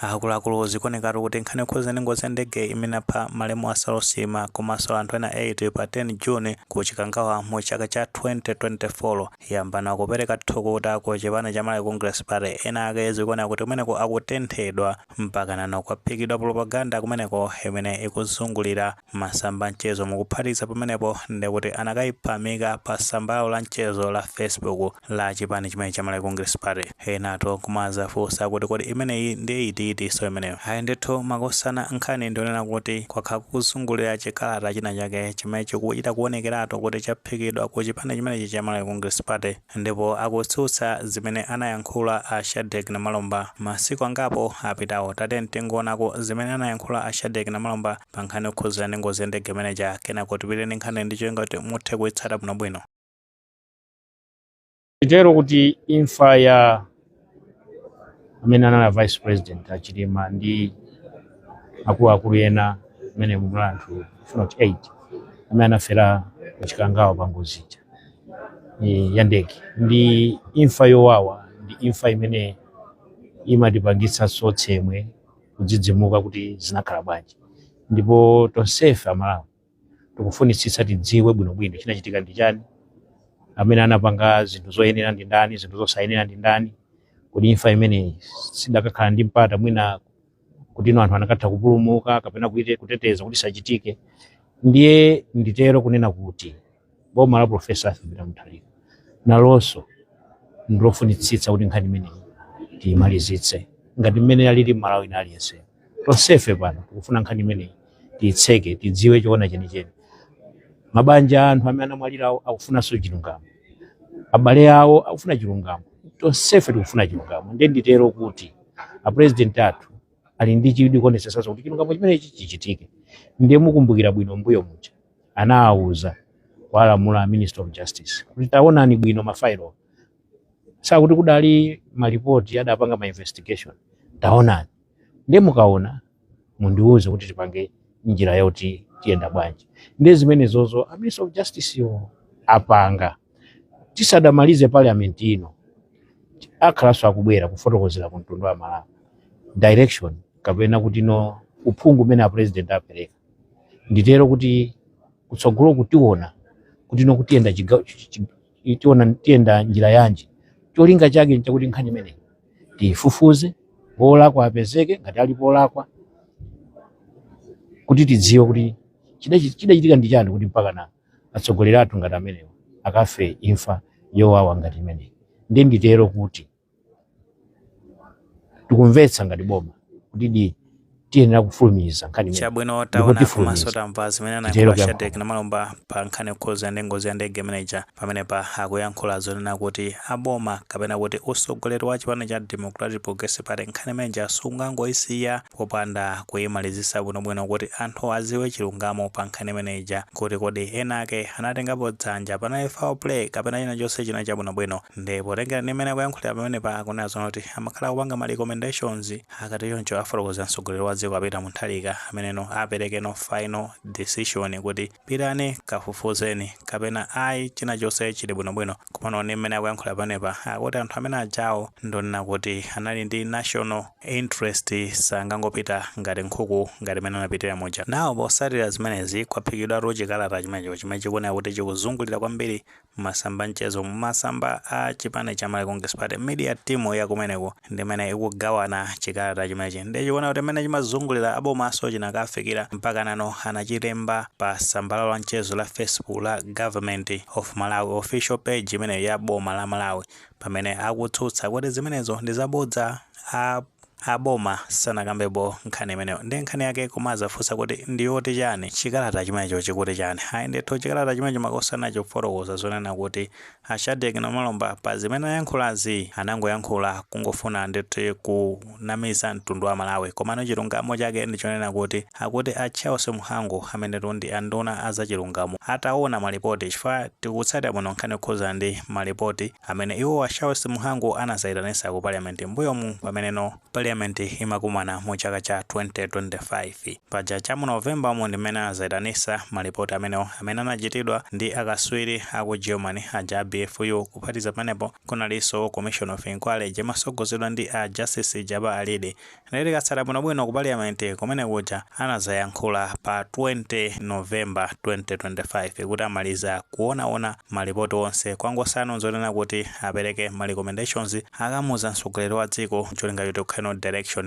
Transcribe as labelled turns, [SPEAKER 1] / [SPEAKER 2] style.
[SPEAKER 1] akuluakulu zikuonekatu kuti nkhani yokhuza ndi ngozi ya ndege imene pa malemu asalosima komanso anthu ena 8 pa 10 Juni ku Chikangawa mu chaka cha 2024 yambana kupereka thukuta ku chipani cha Malawi Congress Party. Ena ake zikuoneka kuti kumeneko akutenthedwa mpaka kwaphikidwa propaganda kumeneko imene ikuzungulira masamba mchezo mukuphatikiza pamenepo ndikuti anakayiphamika pa sambalo la mchezo la Facebook la chipani chimene cha Malawi Congress Party. Enato kumazafunsa kuti kodi imeneyi ndi iti so imeneyo ayi ndithu makosana nkhani ndionena kuti kwakhala kuzungulira chikalata china chake chimene chikuchita kuonekeratu kuti chaphikidwa ku chipani chimenechi cha Malawi Congress Party, ndipo akutsutsa zimene anayankhula a Shadrack Namalomba masiku angapo apitawo. Tate tingoonako zimene anayankhula a Shadrack Namalomba pa nkhani yokhuza ndi ngozi ya ndege manager kenako tipiteni nkhani ndicho ngati muthe kuitsata bwinobwino.
[SPEAKER 2] Titero kuti imfa ya amene anali vice president Achilima ndi akuluakulu ena amene mu anthu 8 amene anafera ku Chikangawa pa ngozi ya ndege ndi imfa yowawa, ndi imfa imene imatipangitsa tsemwe kudzidzimuka kuti zinakhala bwanji, ndipo tonsefe amalawi tikufunitsitsa tidziwe bwinobwino chinachitika ndi chani, amene anapanga zinthu zoyenera ndi ndani, zinthu zosayenera ndi ndani, kuti imfa imene sidakakhala ndi mpata mwina kuti anthu anakatha kupulumuka kapena kuteteza kuti sachitike. Ndiye nditero kunena kuti boma la Profesa Arthur Mutharika nalonso ndilofunitsitsa kuti nkhani imeneyi tiyimalizitse ngati mmene alili Malawi aliyense. Tonsefe pano tikufuna nkhani imeneyi tiyitseke, tidziwe choona chenicheni. Mabanja anthu amene anamwalirawo akufunanso chilungamo, abale awo akufuna chilungamo, tonsefe tikufuna chilungamo. Ndiye nditero kuti a president athu ali ndi chidwi kuonesetsa kuti chilungamo chimenechi chichitike. Ndiye mukumbukira bwino mbuyo muja anawuza walamula Minister of Justice kuti taonani bwino mafailo sakuti kudali malipoti adapanga ma investigation, taonani. Ndiye mukaona mundiuze kuti tipange njira yoti tiyenda bwanji. Ndiye zimenezozo a Minister of Justice yo apanga tisadamalize parliament ino akhalanso akubwera kufotokozera ku mtundu wa Malawi direction kapena kuti no uphungu umene a president apereka. Nditero kuti kutsogolo kutiona kuti no kutiyenda tiyenda njira yanji, cholinga chake nchakuti nkhani imene tifufuze olakwa apezeke ngati alipo olakwa, kuti tidziwe kuti chidachitika ndi chani kuti mpaka na atsogoleri athu ngati amenewo akafe imfa yowawa ngati imeneyi. Ndiye nditero kuti tikumvetsa ngati boma kuti tiyenera kufulumiza nkhani imeneyi.
[SPEAKER 1] Chabwino taona komanso tamva zimene anayankhula Shadrack Namalomba pa nkhani yokhuza ndi ngozi ya ndege manager pamene akuyankhula zonena kuti aboma kapena kuti usogoleri wa chipani cha Democratic Progressive Party nkhani imeneyi sungangoyisiya popanda kuyimalizisa bwinobwino kuti anthu aziwe chilungamo pa nkhani imeneyi, kuti kodi ena ake anatengapo dzanja panali foul play kapena china chonse china chabwinobwino. Ndipo tengera ndi imene akuyankhulira pamene akunena zona kuti amakhala kupanga ma recommendations akati yoncho afotokoza mtsogoleri wa dziko Peter Mutharika ameneno apereke no final decision kuti pitani kafufuzeni kapena ayi china chonse chili bwinobwino. Komano ndi mmene akuyankhula panepa akuti anthu amene ajawo ndonena kuti anali ndi national interest sangangopita ngati nkhuku ngati mmene anapitira moja. Nawo posatira zimenezi kwaphikidwa chikalata chimenecho chimene chikuoneka kuti chikuzungulira kwambiri masamba mchezo masamba a chipani cha Malawi Congress Party. Media team ya kumeneko ndi mmene ikugawana chikalata chimenechi, ndi chikuona kuti mmene chimazungulira abomaso chinakafikira mpaka nano anachilemba pa sambalo la mchezo la Facebook la Government of Malawi official page imene ya boma la Malawi, pamene akutsutsa kuti zimenezo ndi zabodza. Aboma sanakambebo nkhani imeneyo. Ndi nkhani yake kumazafunsa kuti ndiyoti chani chikalata chimenecho chikuti chani. Ayi ndithu chikalata chimenecho makosana chofotokoza zonena kuti a Shadrack Namalomba pa zimene ayankhulazi anangoyankhula kungofuna ndithu kunamiza mtundu wa Malawi, komano chilungamo chake ndichonena kuti akuti a Charles Muhangu amene ndi anduna azachilungamo ataona malipoti chifukwa tikutsatira muno nkhani yokhuza ndi malipoti amene iwo a Charles Muhangu anasayitanisa ku parliament mbuyomu pameneno parliament imakumana mu chaka cha 2025 paja cha mu November mu ndimene azayitanisa malipoti amenewo amene anachitidwa ndi akaswiri aku Germany aja BFU kuphatiza panepo kunalinso Commission of Inquiry jemasogozedwa ndi a Justice Jaba Alidi ndili katsala bwinobwino ku parliament kumene kuja anazayankhula pa 20 November 2025 kuti amaliza kuonaona malipoti onse kwangosanu zonena kuti apereke ma recommendations akamuza mtsogoleri wa dziko cholinga choti kukhale direction